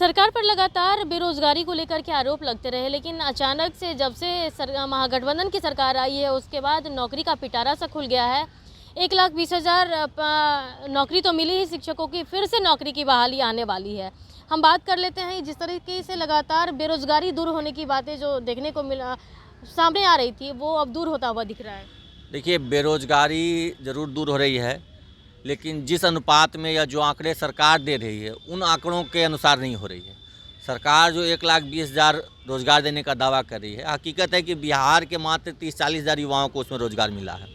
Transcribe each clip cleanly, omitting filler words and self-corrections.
सरकार पर लगातार बेरोजगारी को लेकर के आरोप लगते रहे, लेकिन अचानक से जब से महागठबंधन की सरकार आई है उसके बाद नौकरी का पिटारा सा खुल गया है। 1,20,000 नौकरी तो मिली ही शिक्षकों की, फिर से नौकरी की बहाली आने वाली है। हम बात कर लेते हैं जिस तरीके से लगातार बेरोजगारी दूर होने की बातें जो देखने को मिला सामने आ रही थी, वो अब दूर होता हुआ दिख रहा है। देखिए, बेरोजगारी ज़रूर दूर हो रही है, लेकिन जिस अनुपात में या जो आंकड़े सरकार दे रही है उन आंकड़ों के अनुसार नहीं हो रही है। सरकार जो 1,20,000 रोज़गार देने का दावा कर रही है, हकीकत है कि बिहार के मात्र 30-40 हज़ार युवाओं को उसमें रोज़गार मिला है।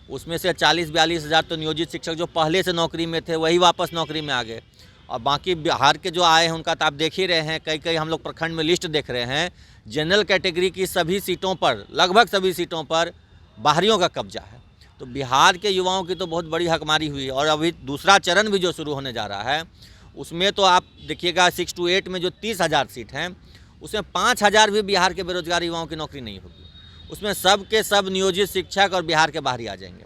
उसमें से 40-42 हज़ार तो नियोजित शिक्षक जो पहले से नौकरी में थे वही वापस नौकरी में आ गए, और बाकी बिहार के जो आए हैं उनका तो आप देख ही रहे हैं। कई हम लोग प्रखंड में लिस्ट देख रहे हैं। जनरल कैटेगरी की सभी सीटों पर, लगभग सभी सीटों पर बाहरियों का कब्जा है। तो बिहार के युवाओं की तो बहुत बड़ी हकमारी हुई है। और अभी दूसरा चरण भी जो शुरू होने जा रहा है उसमें तो आप देखिएगा 6 to 8 में जो 30,000 सीट हैं उसमें 5,000 भी बिहार के बेरोजगार युवाओं की नौकरी नहीं होगी। उसमें सब के सब नियोजित शिक्षक और बिहार के बाहरी आ जाएंगे,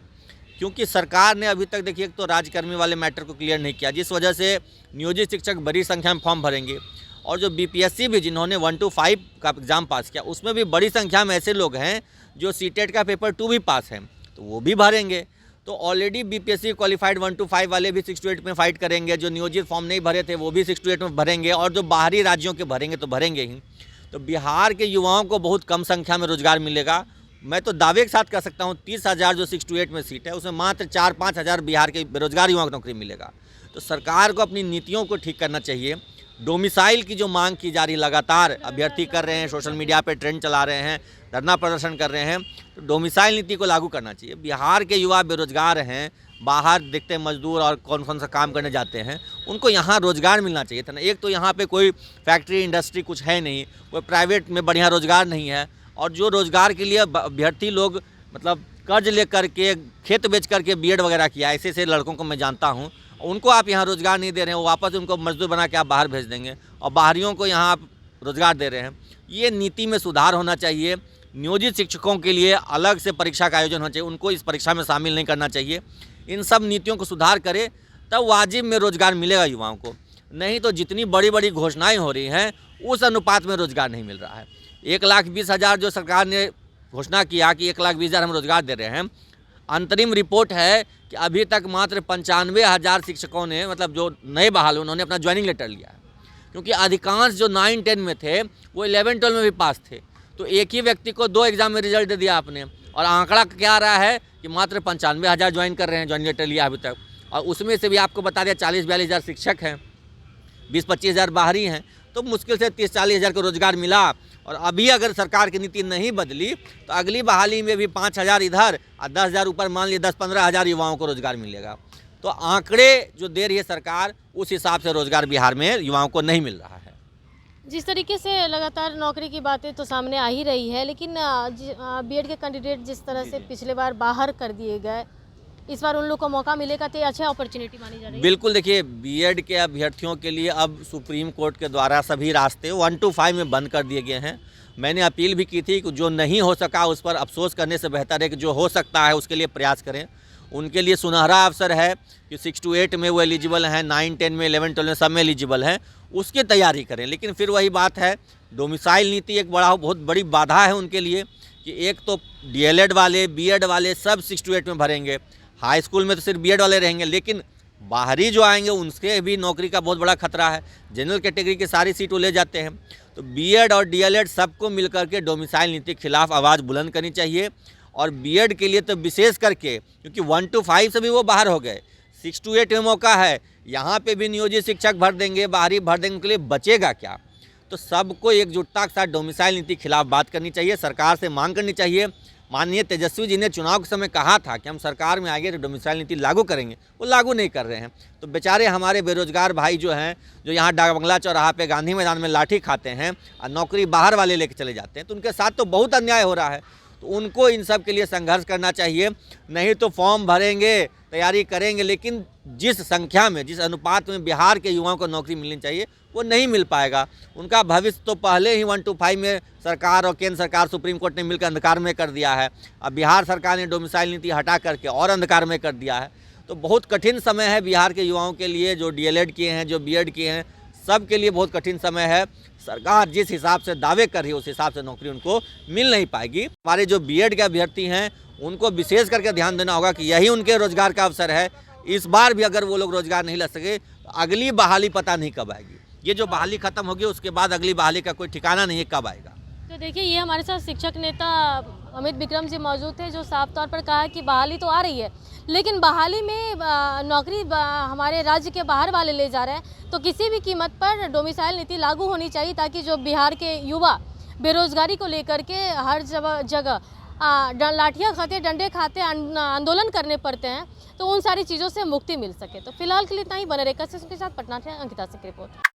क्योंकि सरकार ने अभी तक देखिए तो राज्यकर्मी वाले मैटर को क्लियर नहीं किया, जिस वजह से नियोजित शिक्षक बड़ी संख्या में फॉर्म भरेंगे। और जो बीपीएससी भी जिन्होंने 1 to 5 का एग्ज़ाम पास किया उसमें भी बड़ी संख्या में ऐसे लोग हैं जो सीटेट का पेपर 2 भी पास हैं, तो वो भी भरेंगे। तो ऑलरेडी बीपीएससी क्वालिफाइड 1 to 5 वाले भी 6 to 8 में फाइट करेंगे, जो नियोजित फॉर्म नहीं भरे थे वो भी 6 to 8 में भरेंगे, और जो बाहरी राज्यों के भरेंगे तो भरेंगे ही। तो बिहार के युवाओं को बहुत कम संख्या में रोजगार मिलेगा। मैं तो दावे के साथ कह सकता हूँ 30,000 जो 6 to 8 में सीट है उसमें मात्र 4-5 हज़ार बिहार के बेरोजगार युवाओं को नौकरी मिलेगा। तो सरकार को अपनी नीतियों को ठीक करना चाहिए। डोमिसाइल की जो मांग की जा रही, लगातार अभ्यर्थी कर रहे हैं, सोशल मीडिया पे ट्रेंड चला रहे हैं, धरना प्रदर्शन कर रहे हैं, तो डोमिसाइल नीति को लागू करना चाहिए। बिहार के युवा बेरोजगार हैं, बाहर दिखते मजदूर और कौन सा काम करने जाते हैं, उनको यहाँ रोज़गार मिलना चाहिए था ना। एक तो यहाँ पे कोई फैक्ट्री इंडस्ट्री कुछ है नहीं, कोई प्राइवेट में बढ़िया रोज़गार नहीं है, और जो रोज़गार के लिए अभ्यर्थी लोग मतलब कर्ज ले करके, खेत बेच करके बीएड वगैरह किया, ऐसे लड़कों को मैं जानता हूँ, उनको आप यहाँ रोज़गार नहीं दे रहे हैं, वो वापस उनको मजदूर बना के आप बाहर भेज देंगे, और बाहरियों को यहाँ आप रोज़गार दे रहे हैं। ये नीति में सुधार होना चाहिए। नियोजित शिक्षकों के लिए अलग से परीक्षा का आयोजन होना चाहिए, उनको इस परीक्षा में शामिल नहीं करना चाहिए। इन सब नीतियों को सुधार करें तब वाजिब में रोज़गार मिलेगा युवाओं को, नहीं तो जितनी बड़ी बड़ी घोषणाएँ हो रही हैं उस अनुपात में रोज़गार नहीं मिल रहा है। 1,20,000 जो सरकार ने घोषणा किया कि 1,20,000 हम रोज़गार दे रहे हैं, अंतरिम रिपोर्ट है कि अभी तक मात्र 95,000 शिक्षकों ने, मतलब जो नए बहाल उन्होंने अपना ज्वाइनिंग लेटर लिया है, क्योंकि अधिकांश जो 9-10 में थे वो 11-12 में भी पास थे। तो एक ही व्यक्ति को 2 एग्ज़ाम में रिजल्ट दे दिया आपने, और आंकड़ा क्या आ रहा है कि मात्र 95,000 ज्वाइन कर रहे हैं, ज्वाइनिंग लेटर लिया अभी तक। और उसमें से भी आपको बता दिया 40-42 हज़ार शिक्षक हैं, 20-25 हज़ार बाहरी हैं, तो मुश्किल से 30-40 हज़ार को रोज़गार मिला। और अभी अगर सरकार की नीति नहीं बदली तो अगली बहाली में भी 5,000 इधर और 10,000 ऊपर, मान लीजिए 10-15 हज़ार युवाओं को रोज़गार मिलेगा। तो आंकड़े जो दे रही है सरकार उस हिसाब से रोज़गार बिहार में युवाओं को नहीं मिल रहा है। जिस तरीके से लगातार नौकरी की बातें तो सामने आ ही रही है, लेकिन बीएड के कैंडिडेट जिस तरह से पिछले बार बाहर कर दिए गए, इस बार उन लोग को मौका मिलेगा तो अच्छा अपॉर्चुनिटी मानी जा रही है। बिल्कुल, देखिए बीएड के अभ्यर्थियों के लिए अब सुप्रीम कोर्ट के द्वारा सभी रास्ते 1 to 5 में बंद कर दिए गए हैं। मैंने अपील भी की थी कि जो नहीं हो सका उस पर अफसोस करने से बेहतर है कि जो हो सकता है उसके लिए प्रयास करें। उनके लिए सुनहरा अवसर है कि 6 to 8 में वो एलिजिबल हैं, 9-10 में, 11-12 में सब में एलिजिबल हैं, उसकी तैयारी करें। लेकिन फिर वही बात है, डोमिसाइल नीति एक बहुत बड़ी बाधा है उनके लिए कि एक तो डीएलएड वाले, बीएड वाले सब 6 to 8 में भरेंगे, हाई स्कूल में तो सिर्फ बीएड वाले रहेंगे, लेकिन बाहरी जो आएंगे उनके भी नौकरी का बहुत बड़ा खतरा है। जनरल कैटेगरी की सारी सीट वो ले जाते हैं। तो बीएड और डीएलएड सबको मिलकर के डोमिसाइल नीति के खिलाफ आवाज़ बुलंद करनी चाहिए। और बीएड के लिए तो विशेष करके, क्योंकि 1 to 5 से भी वो बाहर हो गए, 6 to 8 में मौका है, यहाँ पे भी नियोजित शिक्षक भर देंगे, बाहरी भर देंगे, उनके लिए बचेगा क्या? तो सबको एकजुटता के साथ डोमिसाइल नीति के खिलाफ बात करनी चाहिए, सरकार से मांग करनी चाहिए। माननीय तेजस्वी जी ने चुनाव के समय कहा था कि हम सरकार में आएंगे तो डोमिसाइल नीति लागू करेंगे, वो लागू नहीं कर रहे हैं। तो बेचारे हमारे बेरोजगार भाई जो हैं, जो यहाँ डाक बंगला चौराहा पे गांधी मैदान में लाठी खाते हैं और नौकरी बाहर वाले लेके चले जाते हैं, तो उनके साथ तो बहुत अन्याय हो रहा है। तो उनको इन सब के लिए संघर्ष करना चाहिए। नहीं तो फॉर्म भरेंगे, तैयारी करेंगे, लेकिन जिस संख्या में, जिस अनुपात में बिहार के युवाओं को नौकरी मिलनी चाहिए वो नहीं मिल पाएगा। उनका भविष्य तो पहले ही 1 to 5 में सरकार और केंद्र सरकार, सुप्रीम कोर्ट ने मिलकर अंधकार में कर दिया है। अब बिहार सरकार ने डोमिसाइल नीति हटा करके और अंधकार में कर दिया है। तो बहुत कठिन समय है बिहार के युवाओं के लिए, जो डीएलएड किए हैं, जो बीएड किए हैं, सबके लिए बहुत कठिन समय है। सरकार जिस हिसाब से दावे कर रही है उस हिसाब से नौकरी उनको मिल नहीं पाएगी। हमारे जो बीएड के अभ्यर्थी हैं उनको विशेष करके ध्यान देना होगा कि यही उनके रोजगार का अवसर है। इस बार भी अगर वो लोग रोजगार नहीं ले सके तो अगली बहाली पता नहीं कब आएगी। ये जो बहाली खत्म होगी उसके बाद अगली बहाली का कोई ठिकाना नहीं है कब आएगा। तो देखिए, ये हमारे साथ शिक्षक नेता अमित विक्रम जी मौजूद थे, जो साफ तौर पर कहा है कि बहाली तो आ रही है, लेकिन बहाली में नौकरी हमारे राज्य के बाहर वाले ले जा रहे हैं। तो किसी भी कीमत पर डोमिसाइल नीति लागू होनी चाहिए, ताकि जो बिहार के युवा बेरोजगारी को लेकर के हर जगह लाठियाँ खाते, डंडे खाते, आंदोलन करने पड़ते हैं, तो उन सारी चीज़ों से मुक्ति मिल सके। तो फिलहाल के लिए इतना ही। बने रहे के साथ पटना से अंकिता सिंह की रिपोर्ट।